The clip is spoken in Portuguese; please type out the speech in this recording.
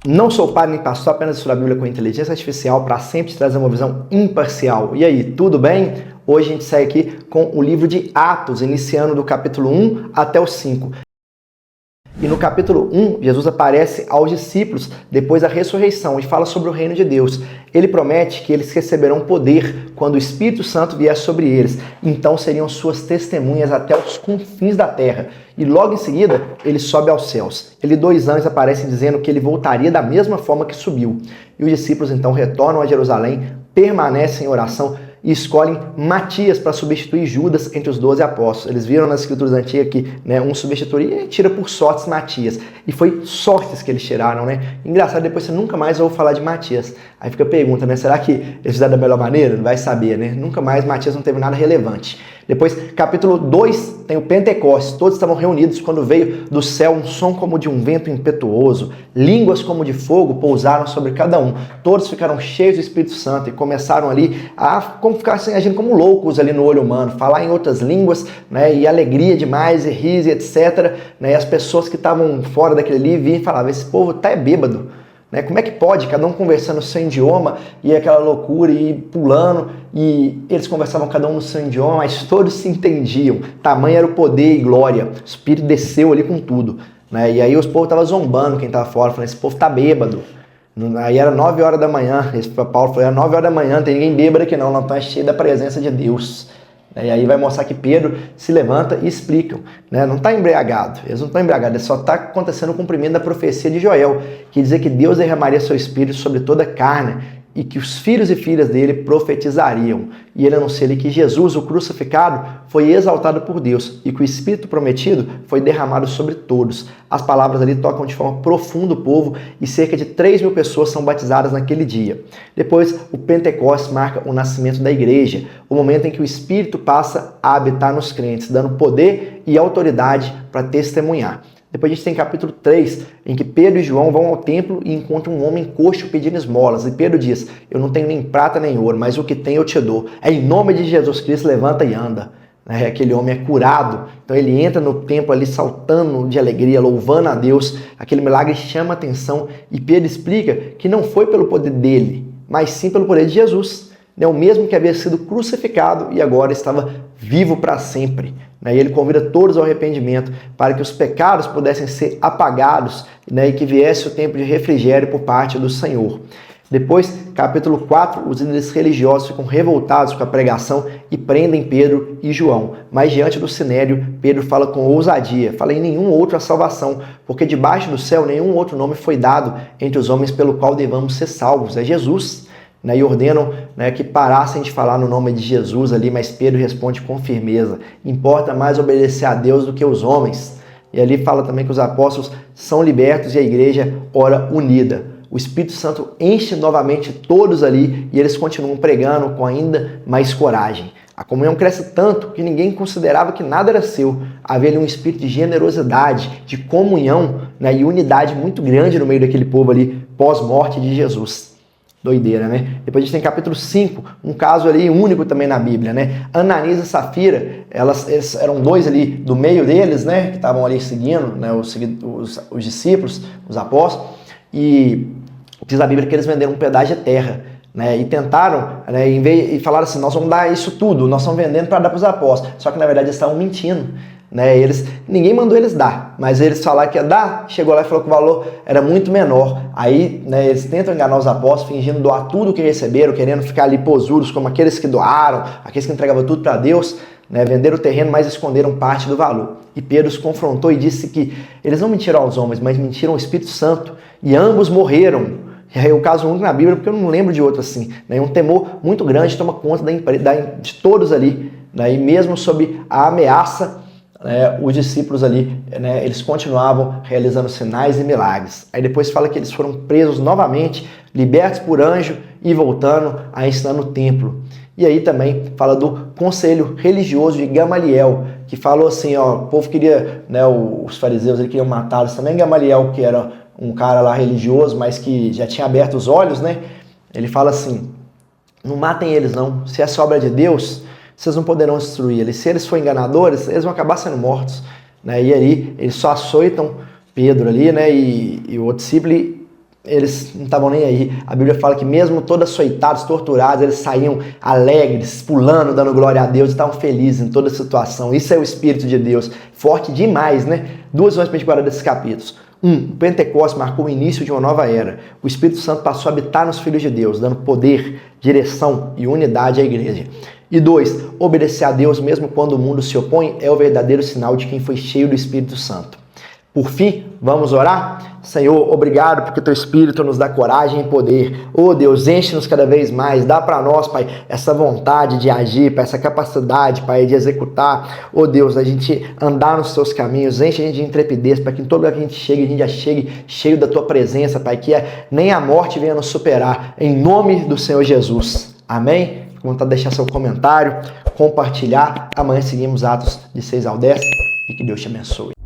Não sou padre nem pastor, apenas estudo a Bíblia com inteligência artificial para sempre trazer uma visão imparcial. E aí, tudo bem? Hoje a gente segue aqui com o livro de Atos, iniciando do capítulo 1 até o 5. E no capítulo 1, Jesus aparece aos discípulos depois da ressurreição e fala sobre o reino de Deus. Ele promete que eles receberão poder quando o Espírito Santo vier sobre eles. Então seriam suas testemunhas até os confins da terra. E logo em seguida, ele sobe aos céus. Ele 2 anjos aparecem dizendo que ele voltaria da mesma forma que subiu. E os discípulos então retornam a Jerusalém, permanecem em oração e escolhem Matias para substituir Judas entre os 12 apóstolos. Eles viram nas escrituras antigas que um substituiria e tira por sortes Matias. E foi sortes que eles tiraram, né? Engraçado, depois você nunca mais ouve falar de Matias. Aí fica a pergunta, né? Será que eles fizeram da melhor maneira? Não vai saber, né? Nunca mais Matias não teve nada relevante. Depois, capítulo 2, tem o Pentecostes. Todos estavam reunidos quando veio do céu um som como de um vento impetuoso. Línguas como de fogo pousaram sobre cada um. Todos ficaram cheios do Espírito Santo e começaram ali a ficar assim, agindo como loucos ali no olho humano. Falar em outras línguas, né? E alegria demais, e riso, etc. Né? E as pessoas que estavam fora daquele ali vinham e falavam, esse povo tá bêbado. Né? Como é que pode? Cada um conversando no seu idioma e aquela loucura e pulando, e eles conversavam cada um no seu idioma, mas todos se entendiam. Tamanho era o poder e glória. O Espírito desceu ali com tudo. Né? E aí os povos estavam zombando quem estava fora, falando, esse povo tá bêbado. Aí era 9 horas da manhã, Paulo falou, era 9 horas da manhã, não tem ninguém bêbado aqui não tá cheio da presença de Deus. E aí vai mostrar que Pedro se levanta e explicam, né? Não está embriagado, eles não estão embriagados, só está acontecendo o cumprimento da profecia de Joel, que dizia que Deus derramaria seu Espírito sobre toda a carne e que os filhos e filhas dele profetizariam. E ele anuncia que Jesus, o crucificado, foi exaltado por Deus e que o Espírito prometido foi derramado sobre todos. As palavras ali tocam de forma profunda o povo e cerca de 3.000 pessoas são batizadas naquele dia. Depois, o Pentecostes marca o nascimento da igreja, o momento em que o Espírito passa a habitar nos crentes, dando poder e autoridade para testemunhar. Depois a gente tem capítulo 3, em que Pedro e João vão ao templo e encontram um homem coxo pedindo esmolas. E Pedro diz, eu não tenho nem prata nem ouro, mas o que tenho eu te dou. É em nome de Jesus Cristo, levanta e anda. Aquele homem é curado, então ele entra no templo ali saltando de alegria, louvando a Deus. Aquele milagre chama a atenção e Pedro explica que não foi pelo poder dele, mas sim pelo poder de Jesus. O mesmo que havia sido crucificado e agora estava vivo para sempre. E ele convida todos ao arrependimento para que os pecados pudessem ser apagados, e que viesse o tempo de refrigério por parte do Senhor. Depois, capítulo 4, os líderes religiosos ficam revoltados com a pregação e prendem Pedro e João. Mas diante do sinédrio, Pedro fala com ousadia, fala em nenhum outro a salvação, porque debaixo do céu nenhum outro nome foi dado entre os homens pelo qual devamos ser salvos, é Jesus. E ordenam que parassem de falar no nome de Jesus ali, mas Pedro responde com firmeza, importa mais obedecer a Deus do que os homens. E ali fala também que os apóstolos são libertos e a igreja ora unida. O Espírito Santo enche novamente todos ali e eles continuam pregando com ainda mais coragem. A comunhão cresce tanto que ninguém considerava que nada era seu. Havia ali um espírito de generosidade, de comunhão, e unidade muito grande no meio daquele povo ali, pós-morte de Jesus. Doideira, né? Depois a gente tem capítulo 5, um caso ali único também na Bíblia, né? Ananias e Safira, eles eram 2 ali do meio deles, né? Que estavam ali seguindo, né? Os discípulos, os apóstolos, e diz a Bíblia que eles venderam um pedaço de terra, né? E tentaram, né? E falaram assim, nós vamos dar isso tudo, nós estamos vendendo para dar para os apóstolos. Só que na verdade eles estavam mentindo. Ninguém mandou eles dar, mas eles falaram que ia dar, chegou lá e falou que o valor era muito menor. Aí eles tentam enganar os apóstolos, fingindo doar tudo o que receberam, querendo ficar ali posuros como aqueles que doaram, aqueles que entregavam tudo para Deus, venderam o terreno, mas esconderam parte do valor. E Pedro os confrontou e disse que eles não mentiram aos homens, mas mentiram ao Espírito Santo, e ambos morreram. É o caso único na Bíblia, porque eu não lembro de outro assim. Um temor muito grande toma conta de todos ali, e mesmo sob a ameaça, os discípulos ali, eles continuavam realizando sinais e milagres. Aí depois fala que eles foram presos novamente, libertos por anjo e voltando a ensinar no templo. E aí também fala do conselho religioso de Gamaliel, que falou assim, o povo queria, os fariseus eles queriam matá-los também. Gamaliel, que era um cara lá religioso, mas que já tinha aberto os olhos, ele fala assim, não matem eles não, se é obra de Deus, vocês não poderão destruir eles. Se eles forem enganadores, eles vão acabar sendo mortos. E aí eles só açoitam Pedro ali, e o outro discípulo eles não estavam nem aí. A Bíblia fala que mesmo todos açoitados, torturados, eles saíam alegres, pulando, dando glória a Deus, estavam felizes em toda a situação. Isso é o Espírito de Deus, forte demais, né? Duas coisas para a gente guardar desses capítulos. O Pentecostes marcou o início de uma nova era. O Espírito Santo passou a habitar nos filhos de Deus, dando poder, direção e unidade à igreja. E 2, obedecer a Deus mesmo quando o mundo se opõe é o verdadeiro sinal de quem foi cheio do Espírito Santo. Por fim, vamos orar? Senhor, obrigado porque Teu Espírito nos dá coragem e poder. Oh Deus, enche-nos cada vez mais, dá para nós, Pai, essa vontade de agir, Pai, essa capacidade, Pai, de executar. Oh Deus, a gente andar nos Teus caminhos, enche a gente de intrepidez, para que em todo lugar que a gente já chegue cheio da Tua presença, Pai, que nem a morte venha nos superar. Em nome do Senhor Jesus. Amém? Fique com vontade de deixar seu comentário, compartilhar. Amanhã seguimos Atos de 6 ao 10 e que Deus te abençoe.